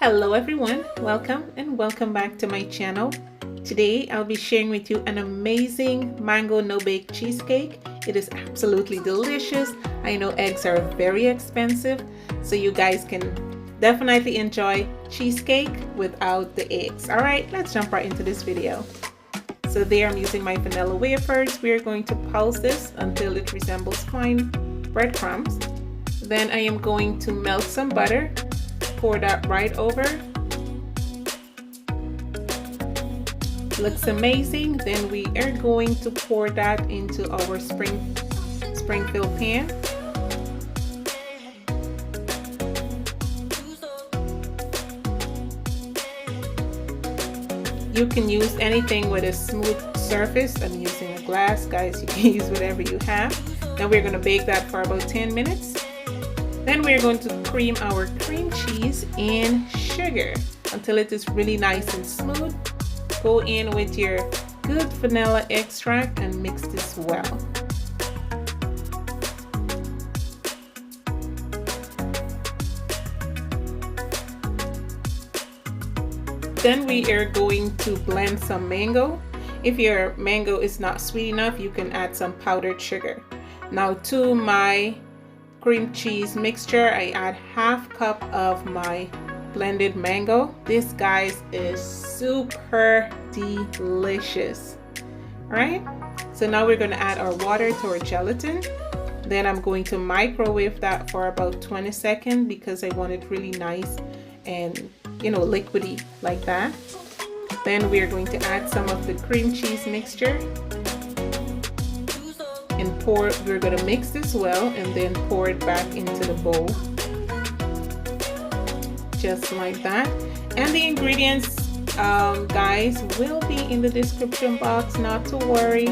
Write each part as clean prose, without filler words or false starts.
Hello everyone, welcome and welcome back to my channel. Today I'll be sharing with you an amazing mango no-bake cheesecake. It is absolutely delicious. I know eggs are very expensive, so you guys can definitely enjoy cheesecake without the eggs. Alright, let's jump right into this video. So there I'm using my vanilla wafers. We're going to pulse this until it resembles fine breadcrumbs. Then I am going to melt some butter. Pour that right over. Looks amazing. Then we are going to pour that into our spring-filled pan. You can use anything with a smooth surface. I'm using a glass, guys. You can use whatever you have. Now we're going to bake that for about 10 minutes. Then we're going to cream our cream cheese and sugar until it is really nice and smooth. Go in with your good vanilla extract and mix this well. Then we are going to blend some mango. If your mango is not sweet enough, you can add some powdered sugar. Now to my cream cheese mixture, I add half cup of my blended mango. This, guys, is super delicious. All right, so now we're going to add our water to our gelatin. Then I'm going to microwave that for about 20 seconds because I want it really nice and, you know, liquidy like that. Then we are going to add some of the cream cheese mixture and we're going to mix this well and then pour it back into the bowl just like that. And the ingredients, guys, will be in the description box, not to worry.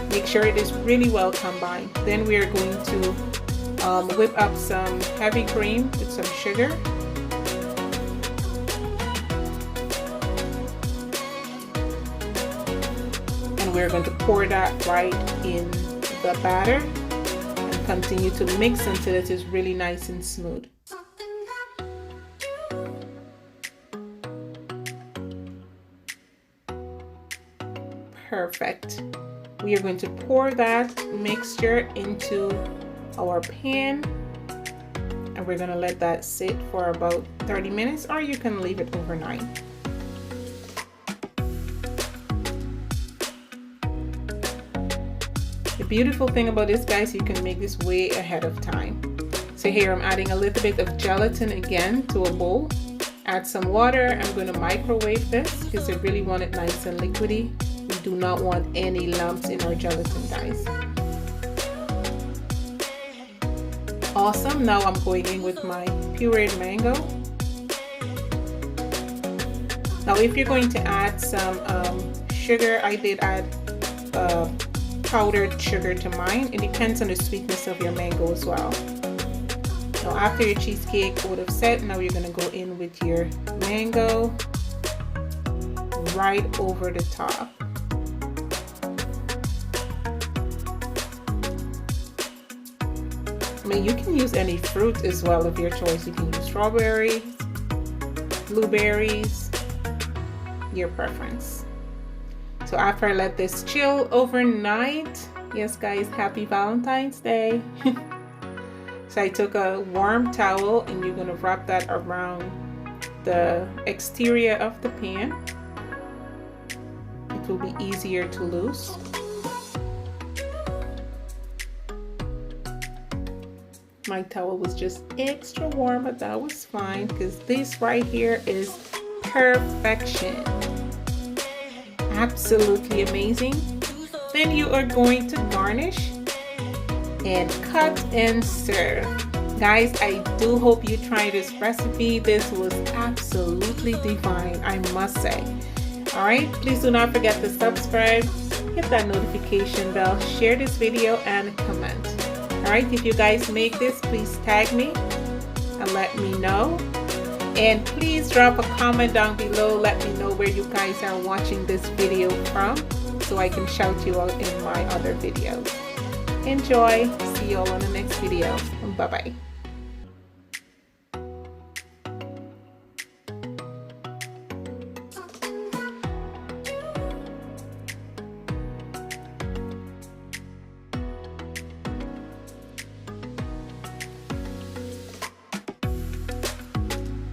Make sure it is really well combined. Then we are going to whip up some heavy cream with some sugar. We're going to pour that right in the batter and continue to mix until it is really nice and smooth. Perfect. We are going to pour that mixture into our pan and we're going to let that sit for about 30 minutes, or you can leave it overnight. The beautiful thing about this, guys, you can make this way ahead of time. So here I'm adding a little bit of gelatin again to a bowl. Add some water. I'm going to microwave this because I really want it nice and liquidy. We do not want any lumps in our gelatin, guys. Awesome. Now I'm going in with my pureed mango. Now if you're going to add some sugar, I did add powdered sugar to mine. It depends on the sweetness of your mango as well. Now after your cheesecake would have set, now you're going to go in with your mango right over the top. I mean, you can use any fruit as well of your choice. You can use strawberries, blueberries, your preference. So after I let this chill overnight, yes guys, happy Valentine's Day. So I took a warm towel and you're gonna wrap that around the exterior of the pan. It will be easier to loose. My towel was just extra warm, but that was fine because this right here is perfection. Absolutely amazing. Then you are going to garnish and cut and serve. Guys, I do hope you try this recipe. This was absolutely divine, I must say. All right, please do not forget to subscribe, hit that notification bell, share this video, and comment. All right, if you guys make this, please tag me and let me know. And please drop a comment down below. Let me know where you guys are watching this video from so I can shout you out in my other videos. Enjoy. See you all on the next video. Bye-bye.